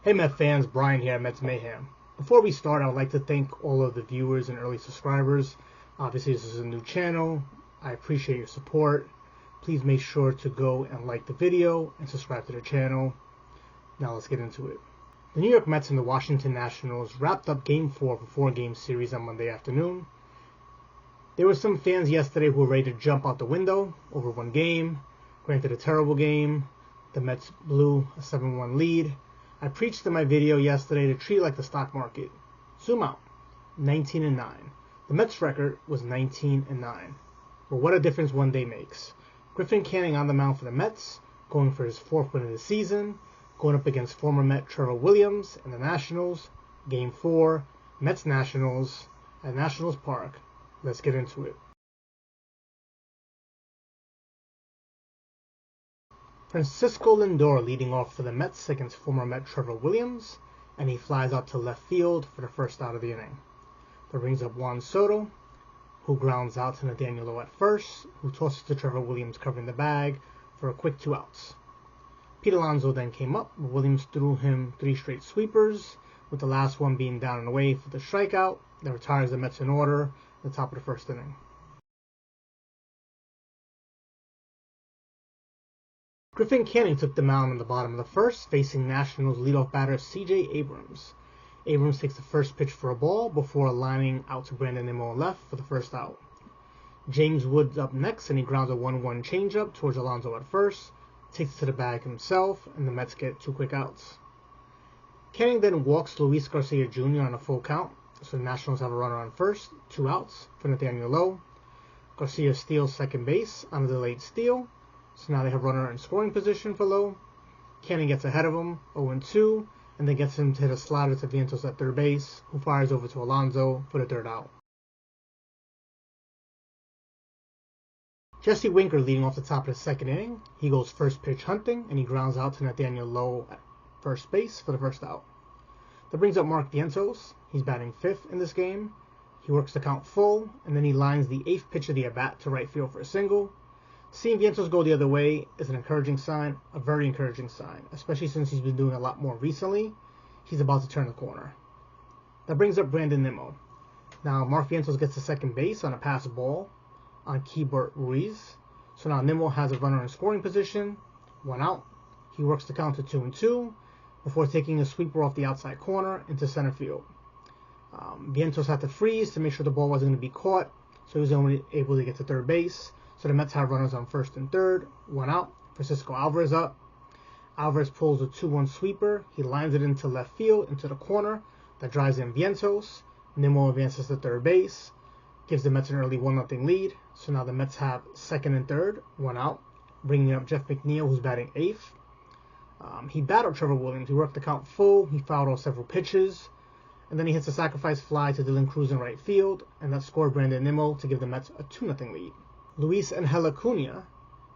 Hey Met fans, Brian here at Mets Mayhem. Before we start, I would like to thank all of the viewers and early subscribers. Obviously, this is a new channel. I appreciate your support. Please make sure to go and like the video and subscribe to the channel. Now let's get into it. The New York Mets and the Washington Nationals wrapped up Game 4 of a 4-game series on Monday afternoon. There were some fans yesterday who were ready to jump out the window over one game. Granted, a terrible game. The Mets blew a 7-1 lead. I preached in my video yesterday to treat it like the stock market. Zoom out. 19-9. The Mets record was 19-9. But what a difference one day makes. Griffin Canning on the mound for the Mets, going for his 4th win of the season, going up against former Met Trevor Williams and the Nationals. Game 4, Mets Nationals at Nationals Park. Let's get into it. Francisco Lindor leading off for the Mets against former Met Trevor Williams, and he flies out to left field for the first out of the inning. That brings up Juan Soto, who grounds out to Nathaniel Lowe at first, who tosses to Trevor Williams covering the bag for a quick 2 outs. Pete Alonso then came up, but Williams threw him 3 straight sweepers, with the last one being down and away for the strikeout that retires the Mets in order at the top of the first inning. Griffin Canning took the mound in the bottom of the first, facing Nationals leadoff batter C.J. Abrams. Abrams takes the first pitch for a ball before lining out to Brandon Nimmo on left for the first out. James Wood's up next, and he grounds a 1-1 changeup towards Alonso at first, takes it to the bag himself, and the Mets get 2 quick outs. Canning then walks Luis Garcia Jr. on a full count, so the Nationals have a runner on first, 2 outs for Nathaniel Lowe. Garcia steals second base on a delayed steal. So now they have runner in scoring position for Lowe. Canning gets ahead of him, 0-2, and then gets him to hit a slider to Vientos at third base, who fires over to Alonso for the 3rd out. Jesse Winker leading off the top of the 2nd inning. He goes first pitch hunting, and he grounds out to Nathaniel Lowe at first base for the 1st out. That brings up Mark Vientos. He's batting 5th in this game. He works the count full, and then he lines the 8th pitch of the at-bat to right field for a single. Seeing Vientos go the other way is an encouraging sign, a very encouraging sign, especially since he's been doing a lot more recently. He's about to turn the corner. That brings up Brandon Nimmo. Now, Mark Vientos gets to second base on a pass ball on Keibert Ruiz. So now Nimmo has a runner in scoring position, 1 out. He works the count to 2-2 before taking a sweeper off the outside corner into center field. Vientos had to freeze to make sure the ball wasn't going to be caught, so he was only able to get to third base. So the Mets have runners on first and third, 1 out. Francisco Alvarez up. Alvarez pulls a 2-1 sweeper. He lines it into left field, into the corner. That drives in Vientos. Nimmo advances to third base. Gives the Mets an early 1-0 lead. So now the Mets have second and third, 1 out. Bringing up Jeff McNeil, who's batting 8th. He battled Trevor Williams. He worked the count full. He fouled off several pitches. And then he hits a sacrifice fly to Dylan Cruz in right field. And that scored Brandon Nimmo to give the Mets a 2-0 lead. Luis Angel Acuna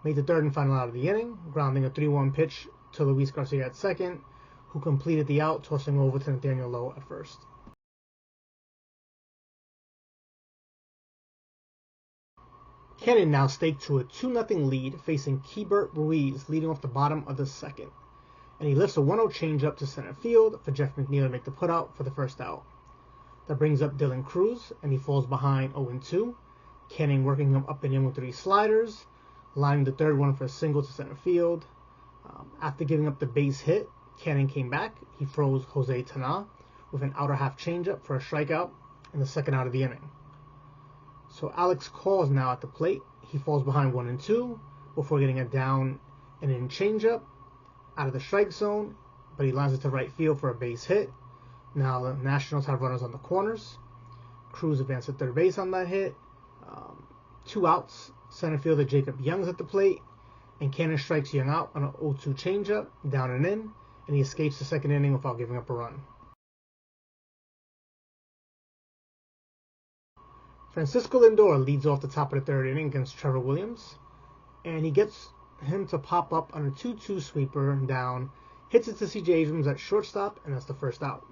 made the 3rd and final out of the inning, grounding a 3-1 pitch to Luis Garcia at second, who completed the out, tossing over to Nathaniel Lowe at first. Canning now staked to a 2-0 lead, facing Keibert Ruiz leading off the bottom of the 2nd. And he lifts a 1-0 changeup to center field for Jeff McNeil to make the putout for the 1st out. That brings up Dylan Cruz, and he falls behind 0-2. Canning working him up and in with 3 sliders, lining the 3rd one for a single to center field. After giving up the base hit, Canning came back. He froze Jose Tana with an outer half changeup for a strikeout in the 2nd out of the inning. So Alex Call is now at the plate. He falls behind 1-2 before getting a down and in changeup out of the strike zone, but he lines it to right field for a base hit. Now the Nationals have runners on the corners. Cruz advances to third base on that hit. 2 outs. Center fielder Jacob Young's at the plate, and Canning strikes Young out on an 0-2 changeup, down and in, and he escapes the 2nd inning without giving up a run. Francisco Lindor leads off the top of the 3rd inning against Trevor Williams, and he gets him to pop up on a 2-2 sweeper down, hits it to C.J. Abrams at shortstop, and that's the 1st out.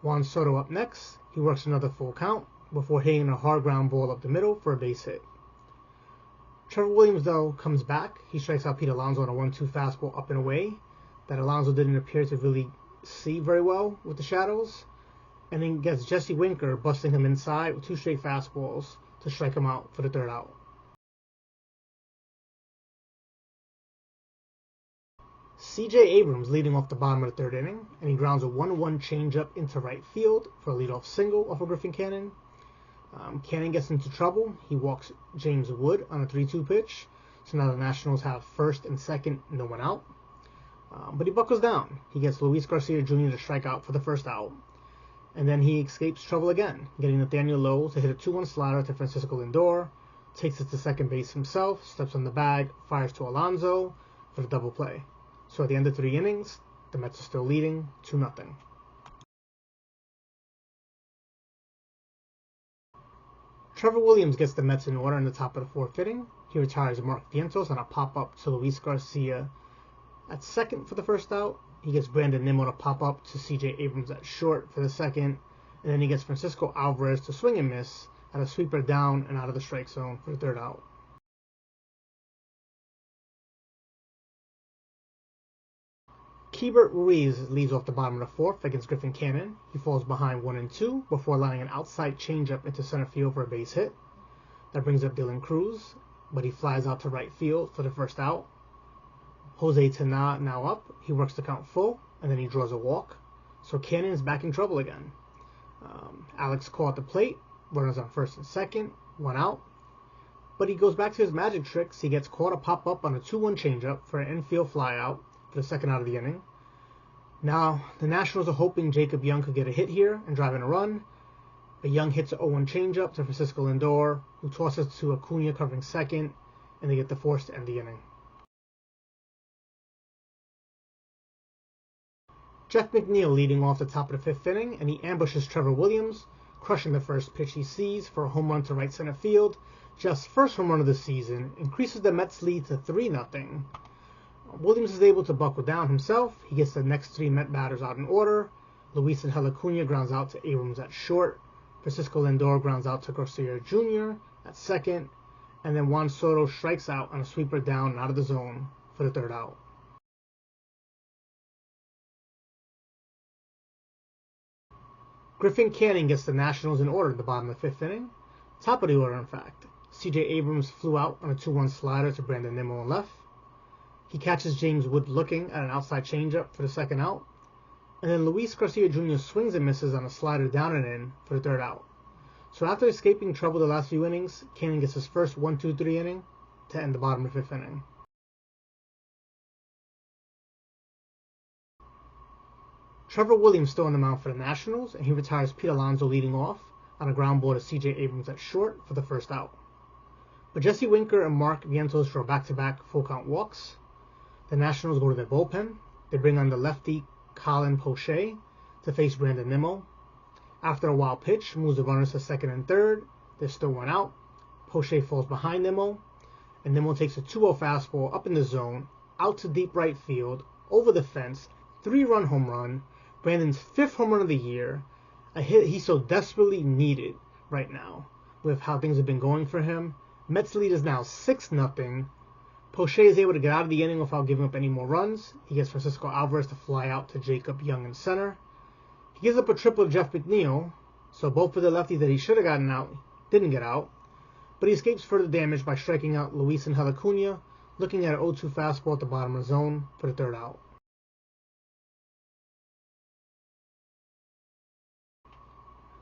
Juan Soto up next. He works another full count before hitting a hard ground ball up the middle for a base hit. Trevor Williams, though, comes back. He strikes out Pete Alonso on a 1-2 fastball up and away that Alonso didn't appear to really see very well with the shadows, and then gets Jesse Winker busting him inside with 2 straight fastballs to strike him out for the 3rd out. C.J. Abrams leading off the bottom of the 3rd inning, and he grounds a 1-1 changeup into right field for a leadoff single off of Griffin Canning. Canning gets into trouble. He walks James Wood on a 3-2 pitch, so now the Nationals have 1st and 2nd, no one out. But he buckles down. He gets Luis Garcia Jr. to strike out for the 1st out, and then he escapes trouble again, getting Nathaniel Lowe to hit a 2-1 slider to Francisco Lindor, takes it to second base himself, steps on the bag, fires to Alonso for the double play. So at the end of 3 innings, the Mets are still leading 2-0. Trevor Williams gets the Mets in order in the top of the 4th inning. He retires Mark Vientos on a pop-up to Luis Garcia at second for the 1st out. He gets Brandon Nimmo to pop up to C.J. Abrams at short for the 2nd. And then he gets Francisco Alvarez to swing and miss at a sweeper down and out of the strike zone for the 3rd out. Keibert Ruiz leads off the bottom of the 4th against Griffin Canning. He falls behind 1-2 before allowing an outside changeup into center field for a base hit. That brings up Dylan Cruz, but he flies out to right field for the 1st out. Jose Tena now up. He works the count full, and then he draws a walk. So Canning is back in trouble again. Alex Cole at the plate. Runners on 1st and 2nd, 1 out. But he goes back to his magic tricks. He gets caught a pop-up on a 2-1 changeup for an infield flyout for the 2nd out of the inning. Now, the Nationals are hoping Jacob Young could get a hit here and drive in a run. But Young hits an 0-1 changeup to Francisco Lindor, who tosses to Acuna covering 2nd, and they get the force to end the inning. Jeff McNeil leading off the top of the 5th inning, and he ambushes Trevor Williams, crushing the first pitch he sees for a home run to right center field. Jeff's first home run of the season increases the Mets' lead to 3-0. Williams is able to buckle down himself. He gets the next 3 Met batters out in order. Luis Acuna grounds out to Abrams at short. Francisco Lindor grounds out to Garcia Jr. at 2nd. And then Juan Soto strikes out on a sweeper down and out of the zone for the 3rd out. Griffin Canning gets the Nationals in order at the bottom of the 5th inning. Top of the order, in fact. C.J. Abrams flew out on a 2-1 slider to Brandon Nimmo on left. He catches James Wood looking at an outside changeup for the 2nd out. And then Luis Garcia Jr. swings and misses on a slider down and in for the 3rd out. So after escaping trouble the last few innings, Canning gets his first 1-2-3 inning to end the bottom of the 5th inning. Trevor Williams still on the mound for the Nationals, and he retires Pete Alonso leading off on a ground ball to C.J. Abrams at short for the 1st out. But Jesse Winker and Mark Vientos draw back-to-back full-count walks. The Nationals go to their bullpen. They bring on the lefty Colin Poche to face Brandon Nimmo. After a wild pitch, moves the runners to 2nd and 3rd. There's still 1 out. Poche falls behind Nimmo, and Nimmo takes a 2-0 fastball up in the zone, out to deep right field, over the fence, 3-run home run, Brandon's 5th home run of the year, a hit he so desperately needed right now with how things have been going for him. Mets lead is now 6-0. Poche is able to get out of the inning without giving up any more runs. He gets Francisco Alvarez to fly out to Jacob Young in center. He gives up a triple of Jeff McNeil, so both for the lefties that he should have gotten out didn't get out. But he escapes further damage by striking out Luis Acuna, looking at an 0-2 fastball at the bottom of the zone for the 3rd out.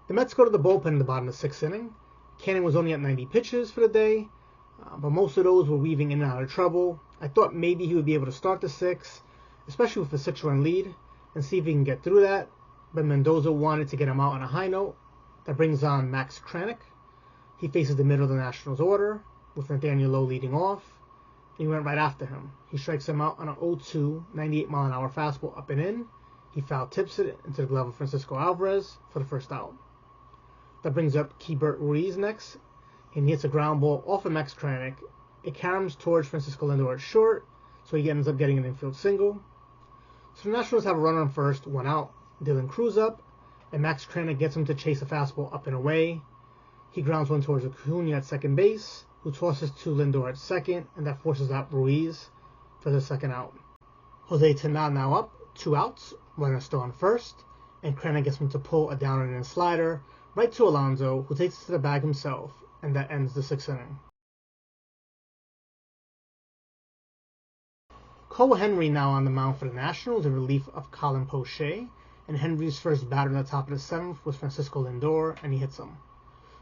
The Mets go to the bullpen in the bottom of the 6th inning. Canning was only at 90 pitches for the day, but most of those were weaving in and out of trouble. I thought maybe he would be able to start the 6th, especially with a 6-run lead, and see if he can get through that. But Mendoza wanted to get him out on a high note. That brings on Max Kranick. He faces the middle of the Nationals order, with Nathaniel Lowe leading off. He went right after him. He strikes him out on an 0-2, 98-mile-an-hour fastball up and in. He foul tips it into the glove of Francisco Alvarez for the 1st out. That brings up Keibert Ruiz next, and he hits a ground ball off of Max Kranick. It caroms towards Francisco Lindor at short, so he ends up getting an infield single. So the Nationals have a runner on 1st, 1 out, Dylan Cruz up, and Max Kranick gets him to chase a fastball up and away. He grounds one towards Acuna at second base, who tosses to Lindor at 2nd, and that forces out Ruiz for the 2nd out. Jose Tena now up, 2 outs, Runner still on first, and Canning gets him to pull a down and in slider right to Alonso, who takes it to the bag himself, and that ends the 6th inning. Cole Henry now on the mound for the Nationals in relief of Colin Poche, and Henry's first batter in the top of the 7th was Francisco Lindor, and he hits him.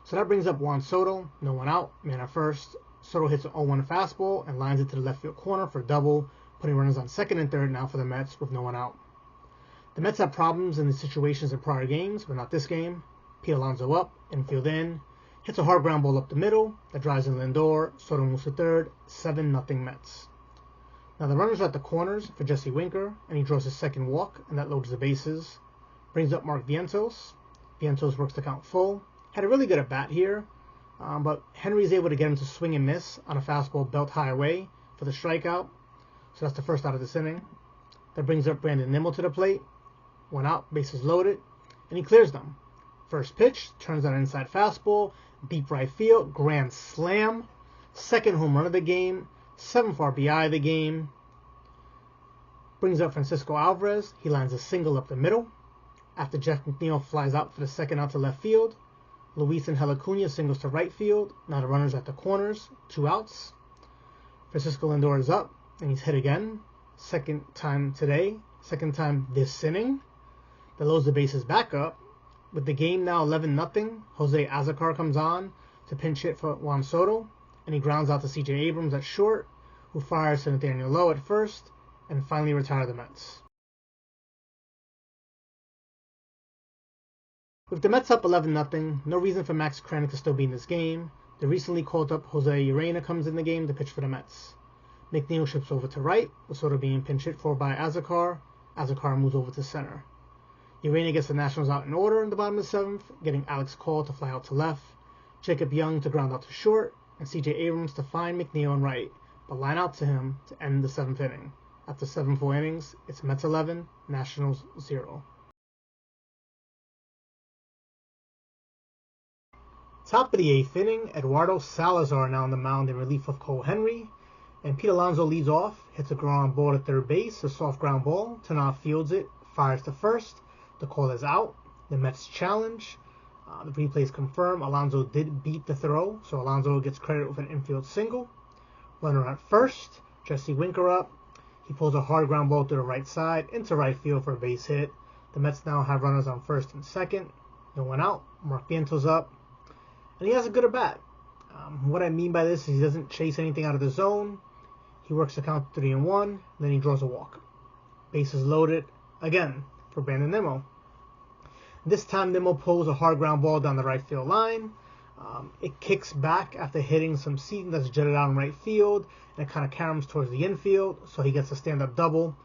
So that brings up Juan Soto, no one out, man at first. Soto hits an 0-1 fastball and lines it to the left field corner for a double, putting runners on second and third now for the Mets with no one out. The Mets have problems in these situations in prior games, but not this game. Pete Alonso up, infield in, hits a hard ground ball up the middle that drives in Lindor. Soto moves to third, 7-0 Mets. Now the runners are at the corners for Jesse Winker, and he draws his second walk, and that loads the bases. Brings up Mark Vientos. Vientos works the count full. Had a really good at-bat here, but Henry is able to get him to swing and miss on a fastball belt high away for the strikeout. So that's the first out of this inning. That brings up Brandon Nimmo to the plate. 1 out, bases loaded, and he clears them. First pitch, turns on an inside fastball, deep right field, grand slam. Second home run of the game, 7th RBI of the game. Brings up Francisco Alvarez. He lines a single up the middle. After Jeff McNeil flies out for the second out to left field, Luis Angel Acuna singles to right field. Now the runners at the corners, 2 outs. Francisco Lindor is up, and he's hit again. Second time today, second time this inning. That loads the bases back up. With the game now 11-0, Jose Azocar comes on to pinch hit for Juan Soto, and he grounds out to C.J. Abrams at short, who fires to Nathaniel Lowe at first, and finally retire the Mets. With the Mets up 11-0, no reason for Max Canning to still be in this game. The recently called up Jose Urena comes in the game to pitch for the Mets. McNeil ships over to right, with Soto being pinch hit for by Azocar. Azocar moves over to center. Urena gets the Nationals out in order in the bottom of the 7th, getting Alex Call to fly out to left, Jacob Young to ground out to short, and C.J. Abrams to find McNeil on right, but line out to him to end the 7th inning. After 7 full innings, it's Mets 11, Nationals 0. Top of the 8th inning, Eduardo Salazar now on the mound in relief of Cole Henry, and Pete Alonso leads off, hits a ground ball to third base, a soft ground ball. Tanaf fields it, fires to first. The call is out. The Mets challenge. The replays confirm Alonso did beat the throw, so Alonso gets credit with an infield single. Runner at first, Jesse Winker up. He pulls a hard ground ball to the right side into right field for a base hit. The Mets now have runners on first and second. No one out. Mark Vientos up. And he has a good at-bat. What I mean by this is he doesn't chase anything out of the zone. He works the count 3-1, then he draws a walk. Bases loaded again for Brandon Nimmo. This time Nimmo pulls a hard ground ball down the right field line. It kicks back after hitting some seam that's jetted out in right field, and it kind of caroms towards the infield, so he gets a stand-up double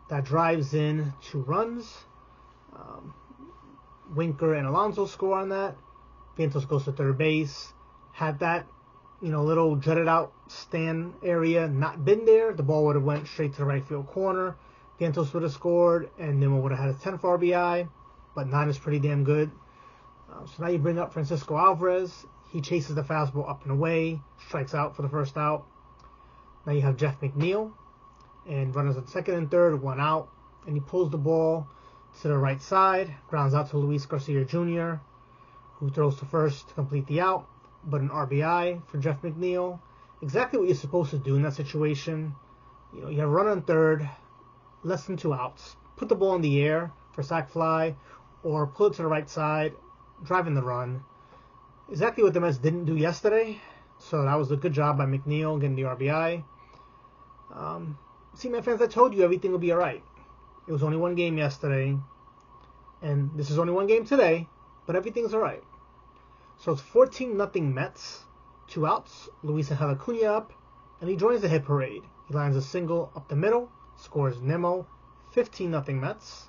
that drives in 2 runs. Winker and Alonso score on that. Vientos goes to third base. Had that, little jutted out stand area not been there, the ball would have went straight to the right field corner. Vientos would have scored, and Nimmo would have had his 10th RBI, but 9 is pretty damn good. So now you bring up Francisco Alvarez. He chases the fastball up and away, strikes out for the first out. Now you have Jeff McNeil, and runners at second and third, 1 out, and he pulls the ball to the right side, grounds out to Luis Garcia Jr., who throws to first to complete the out, but an RBI for Jeff McNeil. Exactly what you're supposed to do in that situation. You have a run on third, less than 2 outs. Put the ball in the air for sac fly, or pull it to the right side, driving the run. Exactly what the Mets didn't do yesterday. So that was a good job by McNeil getting the RBI. See, my fans, I told you everything will be alright. It was only 1 game yesterday, and this is only 1 game today, but everything's alright. So it's 14-0 Mets, 2 outs, Luis Angel Acuna up, and he joins the hit parade. He lines a single up the middle, scores Nimmo, 15-0 Mets.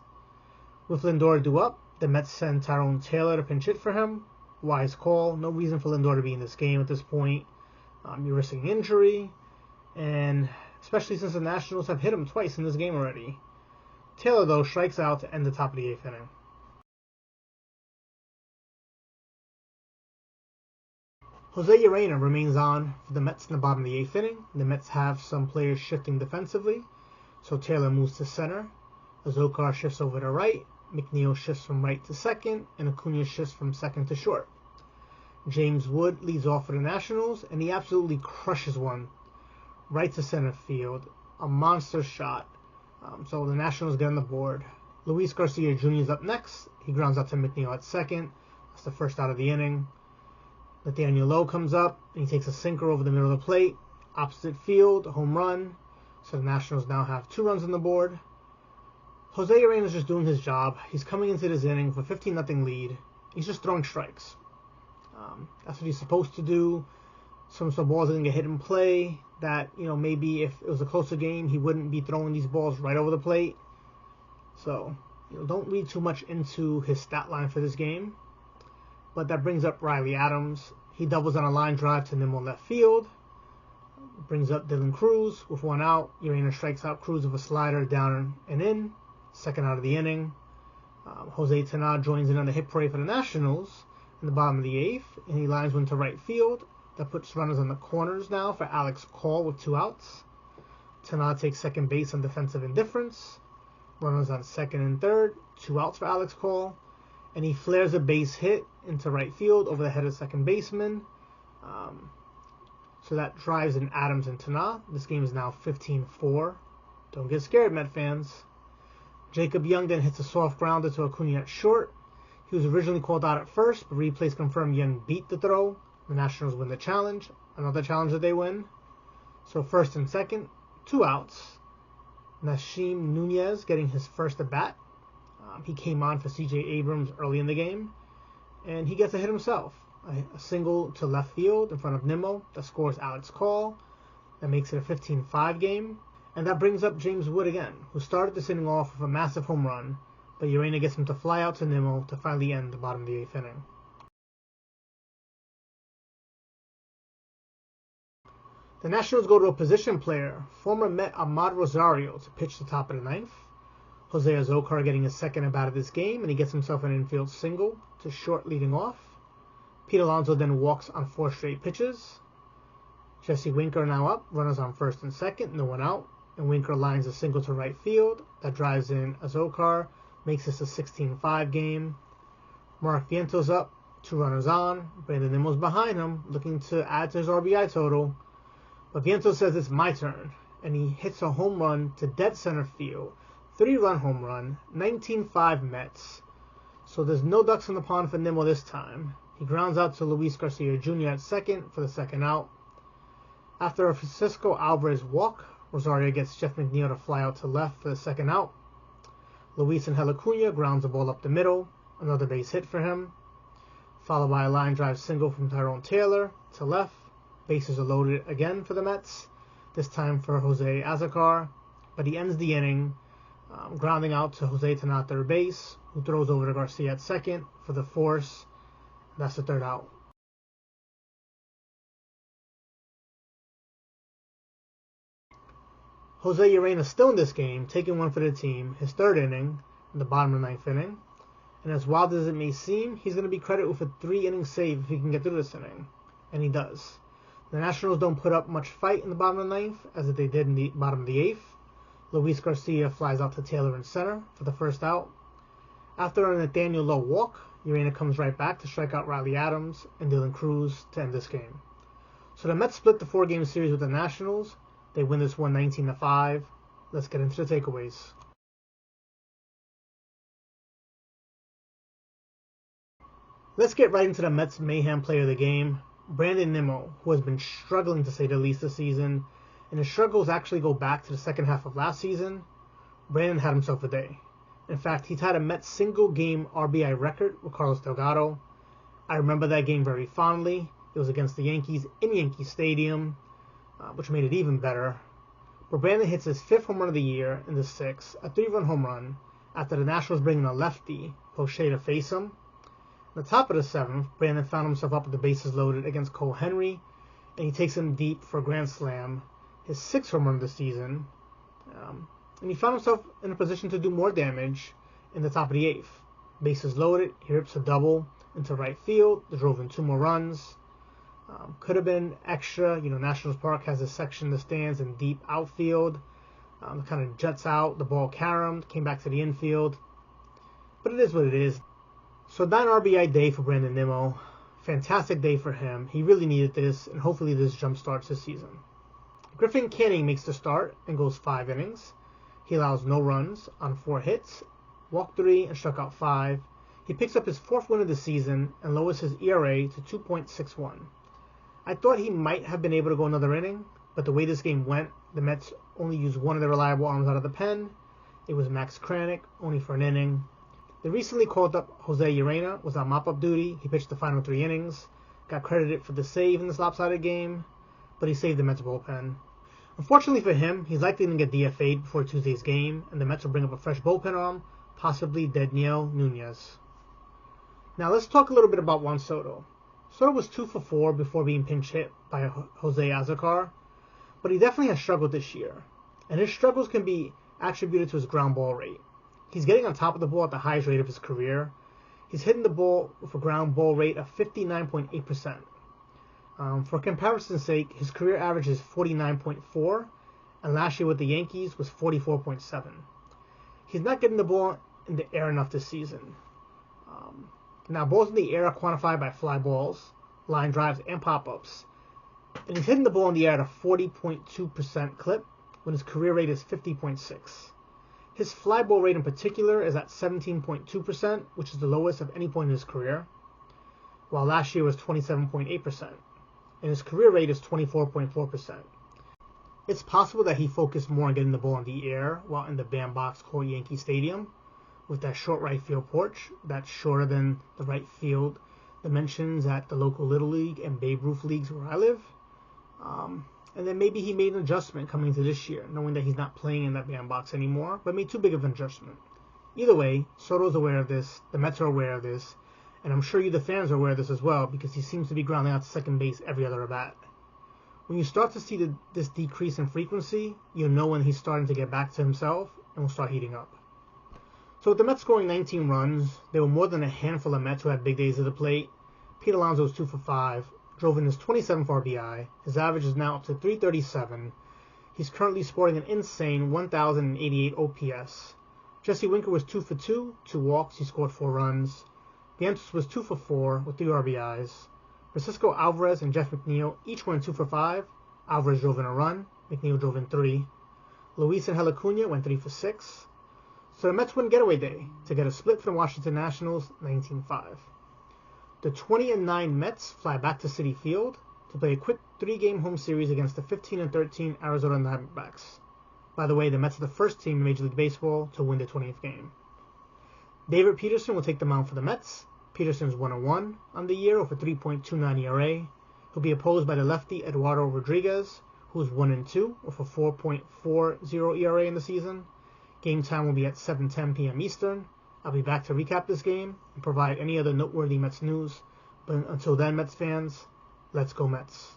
With Lindor due up, the Mets send Tyrone Taylor to pinch hit for him. Wise call. No reason for Lindor to be in this game at this point. You're risking injury, and especially since the Nationals have hit him twice in this game already. Taylor, though, strikes out to end the top of the 8th inning. Jose Urena remains on for the Mets in the bottom of the 8th inning. The Mets have some players shifting defensively, so Taylor moves to center. Azokar shifts over to right, McNeil shifts from right to second, and Acuna shifts from second to short. James Wood leads off for the Nationals, and he absolutely crushes one right to center field. A monster shot. So the Nationals get on the board. Luis Garcia Jr. is up next. He grounds out to McNeil at second. That's the first out of the inning. Nathaniel Lowe comes up, and he takes a sinker over the middle of the plate. Opposite field, a home run. So the Nationals now have 2 runs on the board. Jose Urena's just doing his job. He's coming into this inning with a 15-0 lead. He's just throwing strikes. That's what he's supposed to do. Some balls are going to get hit in play that, maybe if it was a closer game, he wouldn't be throwing these balls right over the plate. So, don't read too much into his stat line for this game. But that brings up Riley Adams. He doubles on a line drive to Nimmo left field. Brings up Dylan Cruz with 1 out. Urena strikes out Cruz with a slider down and in. Second out of the inning. Jose Tena joins in on the hit parade for the Nationals in the bottom of the 8th, and he lines one to right field. That puts runners on the corners now for Alex Call with 2 outs. Tena takes second base on defensive indifference. Runners on second and third, 2 outs for Alex Call, and he flares a base hit into right field over the head of second baseman. So that drives in Adams and Tena. This game is now 15-4. Don't get scared, Met fans. Jacob Young then hits a soft grounder to Acuna at short. He was originally called out at first, but replays confirm Young beat the throw. The Nationals win the challenge. Another challenge that they win. So first and second, 2 outs. Nashim Nunez getting his first at bat. He came on for C.J. Abrams early in the game, and he gets a hit himself. A single to left field in front of Nimmo that scores Alex Call. That makes it a 15-5 game. And that brings up James Wood again, who started this inning off with a massive home run, but Urena gets him to fly out to Nimmo to finally end the bottom of the 8th inning. The Nationals go to a position player, former Met Ahmad Rosario, to pitch the top of the 9th. Jose Azokar getting his second at bat of this game, and he gets himself an infield single to short leading off. Pete Alonso then walks on 4 straight pitches. Jesse Winker now up, runners on first and second, no one out, and Winker lines a single to right field. That drives in Azokar, makes this a 16-5 game. Mark Vientos up, 2 runners on. Brandon Nimmo's behind him, looking to add to his RBI total. But Vientos says it's my turn, and he hits a home run to dead center field. 3-run home run, 19-5 Mets. So there's no ducks in the pond for Nimmo this time. He grounds out to Luis Garcia Jr. at second for the second out. After a Francisco Alvarez walk, Rosario gets Jeff McNeil to fly out to left for the second out. Luis Angel Acuna grounds the ball up the middle, another base hit for him, followed by a line drive single from Tyrone Taylor to left. Bases are loaded again for the Mets, this time for Jose Azokar, but he ends the inning grounding out to Jose Tena at third base, who throws over to Garcia at second for the force. That's the third out. Jose Urena still in this game, taking one for the team, his 3rd inning, in the bottom of the 9th inning. And as wild as it may seem, he's going to be credited with a 3-inning save if he can get through this inning. And he does. The Nationals don't put up much fight in the bottom of the 9th, as they did in the bottom of the 8th. Luis Garcia flies out to Taylor in center for the first out. After a Nathaniel Lowe walk, Urena comes right back to strike out Riley Adams and Dylan Cruz to end this game. So the Mets split the 4-game series with the Nationals. They win this one 19-5. Let's get into the takeaways. Let's get right into the Mets mayhem player of the game, Brandon Nimmo, who has been struggling to say the least this season, and his struggles actually go back to the second half of last season. Brandon had himself a day. In fact, he tied a Mets single-game RBI record with Carlos Delgado. I remember that game very fondly. It was against the Yankees in Yankee Stadium, which made it even better. But Brandon hits his 5th home run of the year in the 6th, a 3-run home run, after the Nationals bring in a lefty, Poche, to face him. At the top of the 7th, Brandon found himself up with the bases loaded against Cole Henry, and he takes him deep for a grand slam, his 6th home run of the season. And he found himself in a position to do more damage in the top of the 8th. Bases loaded, he rips a double into right field that drove in 2 more runs. Could have been extra. Nationals Park has a section that stands in deep outfield. Kind of jets out, the ball caromed, came back to the infield. But it is what it is. So 9 RBI day for Brandon Nimmo. Fantastic day for him. He really needed this, and hopefully this jumpstarts his season. Griffin Canning makes the start and goes 5 innings. He allows no runs on 4 hits, walked 3, and struck out 5. He picks up his 4th win of the season and lowers his ERA to 2.61. I thought he might have been able to go another inning, but the way this game went, the Mets only used one of their reliable arms out of the pen. It was Max Kranick, only for an inning. The recently called up Jose Urena was on mop-up duty. He pitched the final 3 innings, got credited for the save in this lopsided game, but he saved the Mets bullpen. Unfortunately for him, he's likely to get DFA'd before Tuesday's game, and the Mets will bring up a fresh bullpen arm, possibly Daniel Nunez. Now let's talk a little bit about Juan Soto. Soto was 2 for 4 before being pinch hit by Jose Azocar, but he definitely has struggled this year, and his struggles can be attributed to his ground ball rate. He's getting on top of the ball at the highest rate of his career. He's hitting the ball with a ground ball rate of 59.8%. For comparison's sake, his career average is 49.4, and last year with the Yankees was 44.7. He's not getting the ball in the air enough this season. Now, balls in the air are quantified by fly balls, line drives, and pop-ups. And he's hitting the ball in the air at a 40.2% clip when his career rate is 50.6. His fly ball rate in particular is at 17.2%, which is the lowest of any point in his career, while last year was 27.8%, and his career rate is 24.4%. It's possible that he focused more on getting the ball in the air while in the bandbox called Yankee Stadium, with that short right field porch that's shorter than the right field dimensions at the local Little League and Babe Ruth leagues where I live. And then maybe he made an adjustment coming into this year, knowing that he's not playing in that bandbox anymore, but made too big of an adjustment. Either way, Soto's aware of this, the Mets are aware of this, and I'm sure you, the fans, are aware of this as well, because he seems to be grounding out to second base every other at bat. When you start to see this decrease in frequency, you'll know when he's starting to get back to himself and will start heating up. So with the Mets scoring 19 runs, there were more than a handful of Mets who had big days at the plate. Pete Alonso was 2 for 5, drove in his 27th RBI. His average is now up to 337. He's currently scoring an insane 1,088 OPS. Jesse Winker was 2 for 2, 2 walks, he scored 4 runs. Vientos was 2 for 4 with 3 RBIs. Francisco Alvarez and Jeff McNeil each went 2 for 5. Alvarez drove in a run, McNeil drove in 3. Luis Angel Acuna went 3 for 6. So the Mets win getaway day to get a split from the Washington Nationals 19-5. The 20-9 Mets fly back to Citi Field to play a quick 3-game home series against the 15-13 Arizona Diamondbacks. By the way, the Mets are the first team in Major League Baseball to win the 20th game. David Peterson will take the mound for the Mets. Peterson's 1-1 on the year with a 3.29 ERA. He'll be opposed by the lefty Eduardo Rodriguez, who's 1-2 with a 4.40 ERA in the season. Game time will be at 7:10 p.m. Eastern. I'll be back to recap this game and provide any other noteworthy Mets news. But until then, Mets fans, let's go Mets.